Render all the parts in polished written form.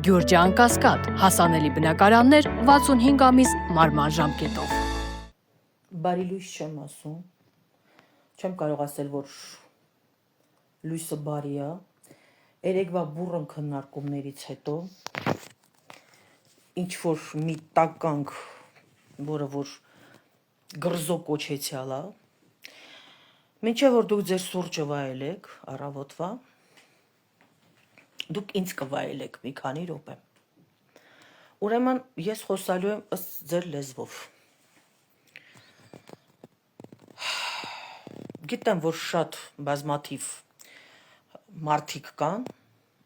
Գյուրջան Կասկադ, հասանելի բնակարաններ 65 ամիս մարման ժամկետով։ Բարի լույս չեմ ասում, չեմ կարող ասել, որ լույսը բարի է, երեկվա բուռն քննարկումներից հետո, ինչ-որ մի տականք, որը որ գրզո կոչեցյալ է, մինչև որ դուք ձեր սուրճը վայելեք առավոտվա, դուք ինձ կվայելեք մի քանի րոպե։ Ուրեմն ես խոսալու եմ ըստ ձեր լեզվով։ Գիտեմ, որ շատ բազմաթիվ մարդիկ կան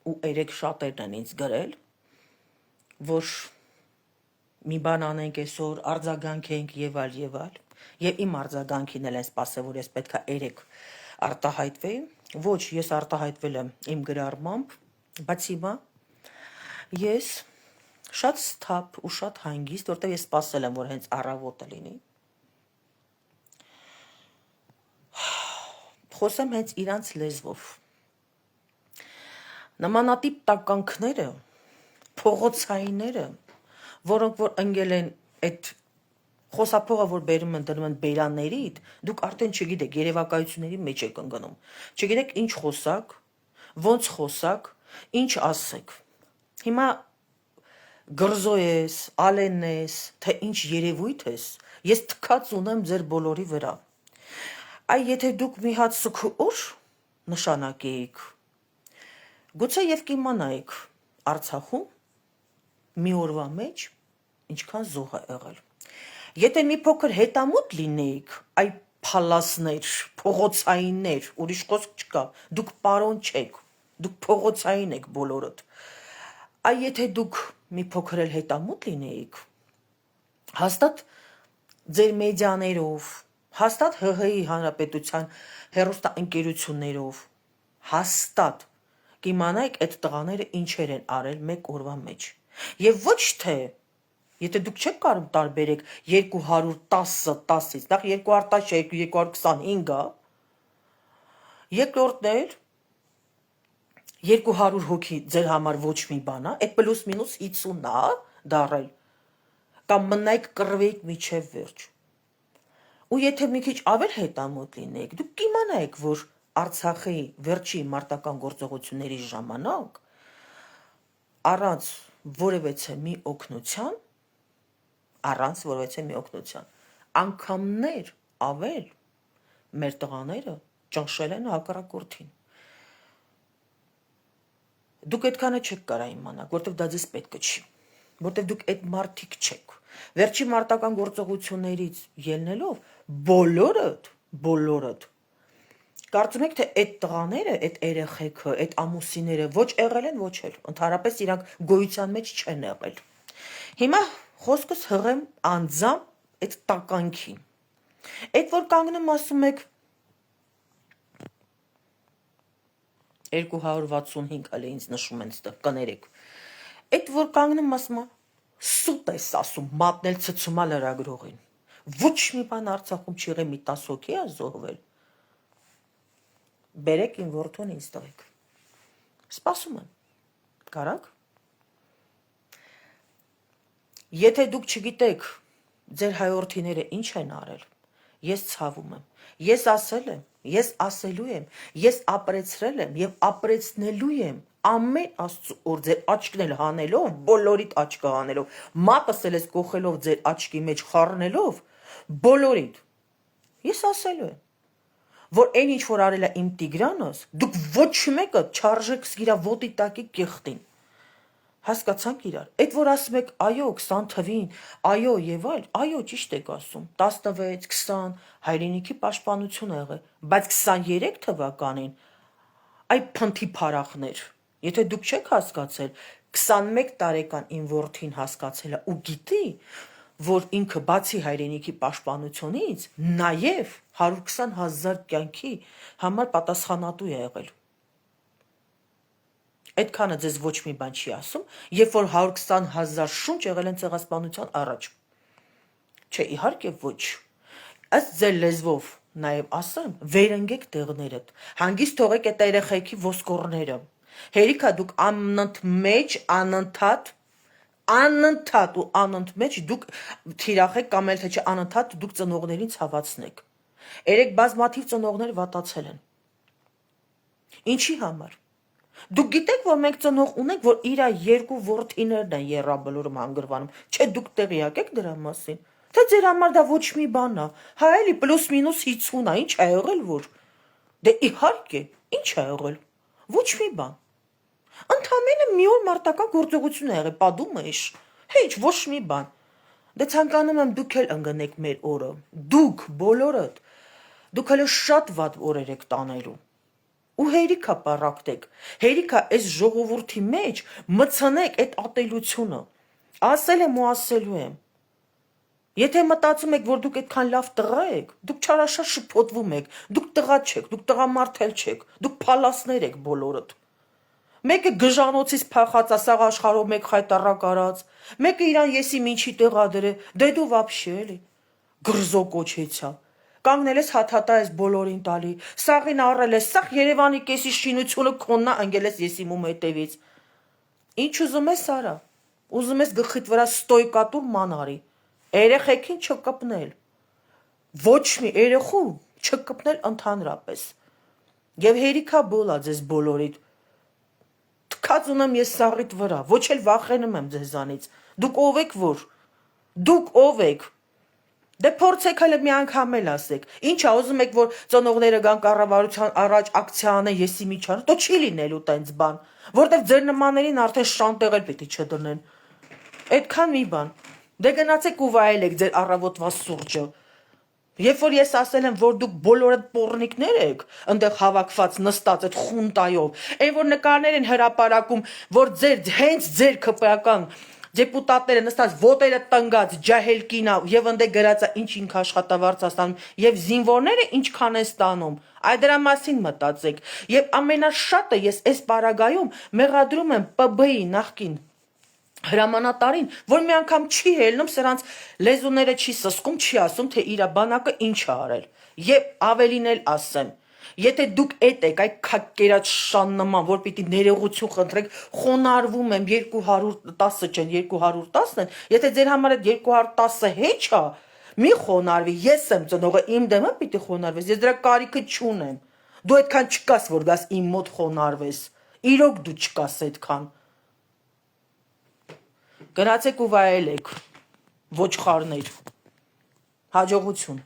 ու երեք շատերն են ինձ գրել, որ մի բան անենք այսօր, արձագանքենք եւ այլ եւ այլ, եւ իմ արձագանքին էլ են սպասել, որ ես պետքա երեք արտահայտվեի, ոչ, ես արտահայտվել եմ իմ գրառմամբ, բայց հիմա ես շատ սթափ ու շատ հանգիստ, որտեղ ես սպասել եմ, որ հենց առավոտը լինի, խոսեմ հենց իրանց լեզվով։ Նմանատիպ տականքները, փողոցայինները, որոնք որ ընկել են այդ խոսափողը, որ բերում են դնում են բերաններիդ, դուք արդեն չգիտեք, երևակայությունների մեջ եք ընկնում, չգիտեք ինչ խոսակ, ոնց խոսակ, ինչ ասեք։ Հիմա գրզո ես, ալեն ես, թե ինչ երևույթ ես, ես թքած ունեմ ձեր բոլորի վրա։ Այ եթե դուք մի հատ սուքուր նշանակեիք, գուցե եւ կիմանայիք Արցախում մի օրվա մեջ ինչքան զոհ է եղել։ Եթե մի փոքր հետամուտ լինեիք, այ փալասներ, փողոցայիններ, ուրիշ խոսք չկա, դուք պարոն չեք, դուք փողոցային եք բոլորդ։ Այ եթե դուք մի փոքր էլ հետամուտ լինեիք, հաստատ ձեր մեդիաներով, հաստատ ՀՀ-ի հանրապետության հեռուստաընկերություններով, հաստատ կիմանայիք այդ տղաները ինչեր են արել մեկ օրվա մեջ։ Եվ ոչ թե, եթե դուք չեք կարող տարբերեք 210-10-ից, նախ 212, 225-ը, երկրորդն էլ 200 հոգի ձեր համար ոչ մի բան է, այդ պլյուս մինուս 50-ն է դարել, կամ մնայք կռվեիք միջև վերջ։ Ու եթե մի քիչ ավել հետամուտ լինեիք, դուք կիմանայիք, որ Արցախի վերջի մարտական գործողությունների ժամանակ առանց որևէ մի օգնության, անգամներ ավել մեր տղաները ճնշել են հակառակորդին։ Դուք այդքանը չեք կարա իմանալ, որտեվ դա ձեզ պետք չի, որտեվ դուք այդ մարդիկ չեք։ Վերջի մարտական գործողություններից ելնելով բոլորդ կարծում եք, թե այդ տղաները, այդ երեխեքը, այդ ամուսինները ոչ եղել են, ոչ էլ, ընդհանրապես իրանք գոյության մեջ չեն եղել։ Հիմա խոսքս հղեմ անձամբ այդ տականքին։ Այդ որ կանգնում ասում եք 265 հələ ինձ նշում են ստեղ, կներեք։ Այդ որ կանգնում ասում սուտ ես ասում, մատնել ցցումա լրագրողին։ Ոչ մի բան Արցախում չի եղել, մի 10 հոգի է զոհվել։ Բերեք իմ որդուն ինձ տվեք։ Սպասում եմ։ Կարաք։ Եթե դուք չգիտեք ձեր հայորդիները ինչ են արել, ես ցավում եմ։ Ես ասել եմ, ես ասելու եմ, ես ապրեցրել եմ եւ ապրեցնելու եմ ամեն Աստծո օր ձեր աչքն էլ հանելով, բոլորիդ աչքը հանելով, մատս էլ ես կողելով ձեր աչքի մեջ խառնելով, բոլորիդ։ Ես ասելու եմ, որ այն ինչ որ արել է իմ Տիգրանս, դուք ոչ մեկը չարժեք իրա ոտի տակի կեղտին։ Հասկացանք իրար։ Այդ որ ասում եք, այո, 20 թվին, այո եւ այլ, այո, ճիշտ եք ասում։ 16, 20 հայրենիքի պաշտպանություն ա եղել, բայց 23 թվականին այ փնթի փարախներ։ Եթե դուք չեք հասկացել, 21 տարեկան իմ որդին հասկացել է ու գիտի, որ ինքը բացի հայրենիքի պաշտպանությունից նաև 120,000 կյանքի համար պատասխանատու է եղել։ Այդքանը ձեզ ոչ մի բան չի ասում, երբ որ 120,000 շունչ եղել են ցեղասպանության առաջ։ Չէ, իհարկե ոչ։ Ըստ ձեր լեզվով նաև ասեմ, վերընկեք տեղներդ, հանգիստ թողեք այդ երեխեքի ոսկորները, Հերիքա դուք անընդմեջ անընդհատ ու անընդմեջ դուք թիրախեք կամ էլ թե չէ անընդհատ դուք ծնողներին ցավացնեք։ Երեք բազմաթիվ ծնողներ վատացել են։ Ինչի համար։ Դուք գիտեք, որ մենք ծնող ունենք, որ իր երկու որդիներն են եռաբլուրում հանգրվանում։ Չէ, դուք տեղյակ եք դրա մասին։ Թե ձեր համար դա ոչ մի բան է։ Հա էլի պլյուս մինուս 50 է, ինչ ա եղել որ։ Դե իհարկե, ինչ ա եղել։ Ոչ մի բան։ Ընդամենը մի օր մարտական գործողություն է եղել, պատում էш։ Հեչ, ոչ մի բան։ Դե ցանկանում եմ դուք էլ ընկնեք մեր օրը։ Դուք բոլորդ։ Դուք հələ շատ վատ օրեր եք տանելու։ Ու հերիքա պարակտեք, հերիքա այս ժողովրդի մեջ մցնեք այդ ատելությունը, ասել եմ ու ասելու եմ, եթե մտածում եք, որ դուք այդքան լավ տղա եք, դուք չարաշար շփոթվում եք, դուք տղա չեք, դուք տղամարդ էլ չեք, դուք փալասներ եք բոլորդ, մեկը գժանոցից փախած ասաղ աշխարհով մեկ խայտարակ արած, մեկը իրան եսի մինչի տեղա դրե, դե դու վաբշե էլի, գրզո կոչեցյա, կանգնել ես հաթաթա ես բոլորին տալի, սաղին առել ես, սաղ Երևանի կեսի շինությունը քոննա ընգել ես եսի մում հետևից, ինչ ուզում ես արա, ուզում ես գլխիդ վրա ստոյկատուր ման արի, երեխեքին չկպնել, ոչ մի երեխու չկպնել ընդհանրապես, և հերիքա բոլա ձեզ բոլորիդ, թքած ունեմ ես սաղիդ վրա, ոչ էլ վախենում եմ ձեզանից, դուք ով եք որ, դուք ով եք, դե փորձեք հələ մի անգամ էլ ասեք, ինչա ուզում եք որ ծնողները գան կառավարության առաջ ակցիա անեն եսի միջան, դո չի լինելու տենց բան, որտեվ ձեր նմաններին արդեն շանտեղ էլ պիտի չդնեն, այդքան մի բան, դե գնացեք ու վայելեք ձեր առավոտվա սուրճը, երբ որ ես ասել եմ, որ դուք բոլորդ պոռնիկներ եք, ընդեղ հավաքված նստած այդ խունտայով, այն որ նկարներ են հրապարակում, որ հենց ձեր ԿՊԱ-ական դեպուտատները նստած ոտերը տնգած ջահել կինա եւ ընդե գրածա ինչ ինք աշխատավարձ ստանում եւ զինվորները ինչքան են ստանում այ դրա մասին մտածեք եւ ամենաշատը ես այս պարագայում մեղադրում եմ ՊԲ-ի նախկին հրամանատարին որ մի անգամ չի ելնում սրանց լեզուները չի սսկում չի ասում թե իր բանակը ինչ է արել եւ ավելին էլ ասեմ Եթե դուք էդ եք այ քակերած շան նման, որ պիտի ներողություն խնդրեք, խոնարհվում եմ 210 չեն 210 են, եթե ձեր համար այդ 210-ը հեչ է, մի խոնարհվի, ես եմ ծնողը, իմ դեմը պիտի խոնարհվես, ես դրա կարիքը չունեմ։ Դու այդքան չկաս, որ գաս իմ մոտ խոնարհվես։ Իրոք դու չկաս այդքան։ Գնացեք ու վայելեք, ոչխարներ։ Հաջողություն։